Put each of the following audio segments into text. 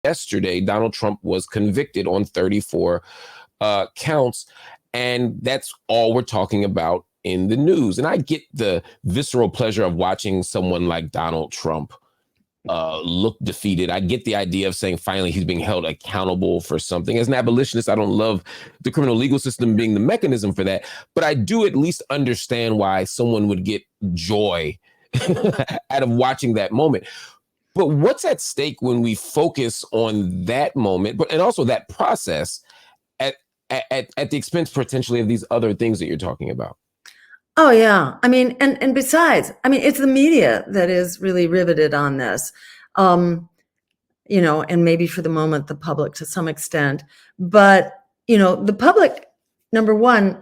yesterday, Donald Trump was convicted on 34 counts. And that's all we're talking about in the news. And I get the visceral pleasure of watching someone like Donald Trump look defeated. I get the idea of saying finally he's being held accountable for something. As an abolitionist, I don't love the criminal legal system being the mechanism for that, but I do at least understand why someone would get joy out of watching that moment. But what's at stake when we focus on that moment, but and also that process at the expense potentially of these other things that you're talking about? Oh, yeah. I mean, and besides, I mean, it's the media that is really riveted on this, you know, and maybe for the moment, the public to some extent. But, you know, the public, number one,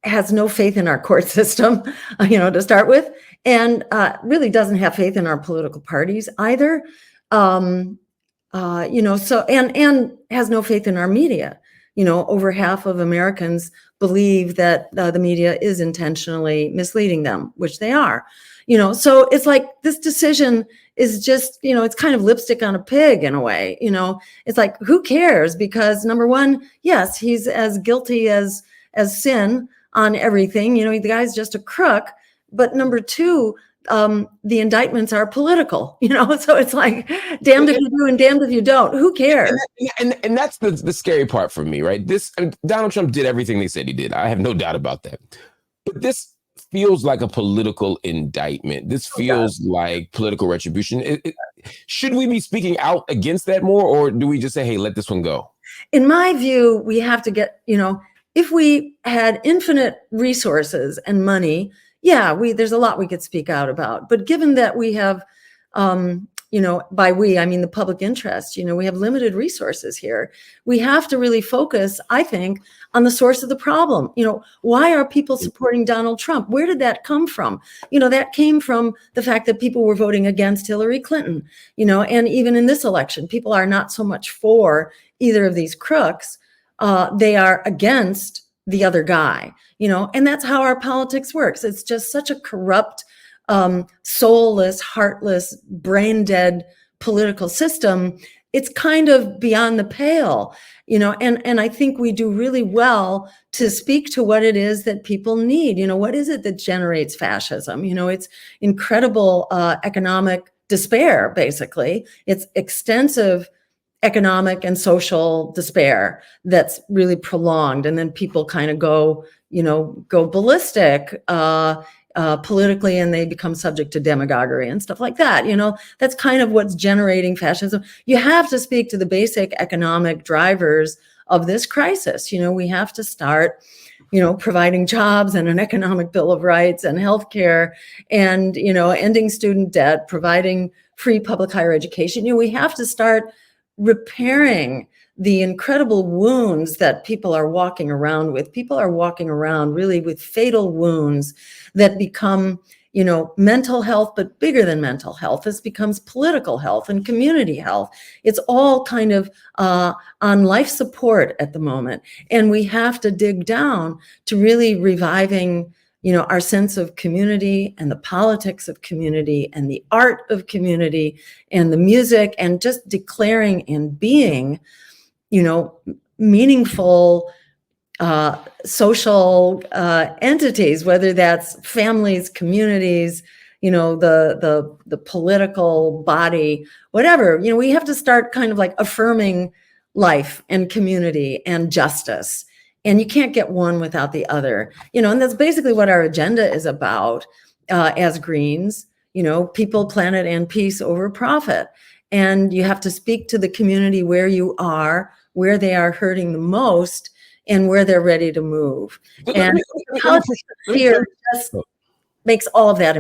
has no faith in our court system, you know, to start with, and really doesn't have faith in our political parties either. You know, so, and has no faith in our media. You know, over half of Americans believe that the media is intentionally misleading them, which they are. You know, so it's like this decision is just, you know, it's kind of lipstick on a pig in a way. You know, it's like, who cares? Because number one, yes, he's as guilty as sin on everything. You know, the guy's just a crook. But number two, the indictments are political, you know, so it's like damned if you do and damned if you don't. Who cares? And that's the scary part for me, right? Donald Trump did everything they said he did. I have no doubt about that. But this feels like a political indictment. This feels like political retribution. Should we be speaking out against that more, or do we just say, hey, let this one go? In my view, we have to get, you know, if we had infinite resources and money, yeah, there's a lot we could speak out about. But given that we have, you know, by we, I mean the public interest, you know, we have limited resources here. We have to really focus, I think, on the source of the problem. You know, why are people supporting Donald Trump? Where did that come from? You know, that came from the fact that people were voting against Hillary Clinton, you know, and even in this election, people are not so much for either of these crooks. They are against the other guy, you know, and that's how our politics works. It's just such a corrupt, soulless, heartless, brain dead political system. It's kind of beyond the pale, you know, and I think we do really well to speak to what it is that people need. You know, what is it that generates fascism? You know, it's incredible economic despair, basically. It's extensive economic and social despair that's really prolonged. And then people kind of go ballistic politically, and they become subject to demagoguery and stuff like that. You know, that's kind of what's generating fascism. You have to speak to the basic economic drivers of this crisis. You know, we have to start, you know, providing jobs and an economic bill of rights and healthcare and, you know, ending student debt, providing free public higher education. You know, we have to start repairing the incredible wounds that people are walking around with. People are walking around really with fatal wounds that become, you know, mental health, but bigger than mental health. This becomes political health and community health. It's all kind of on life support at the moment. And we have to dig down to really reviving, you know, our sense of community and the politics of community and the art of community and the music, and just declaring and being, you know, meaningful social entities, whether that's families, communities, you know, the political body, whatever. You know, we have to start kind of like affirming life and community and justice. And you can't get one without the other, you know, and that's basically what our agenda is about as Greens, you know, people, planet, and peace over profit. And you have to speak to the community where you are, where they are hurting the most, and where they're ready to move. And politics here just makes all of that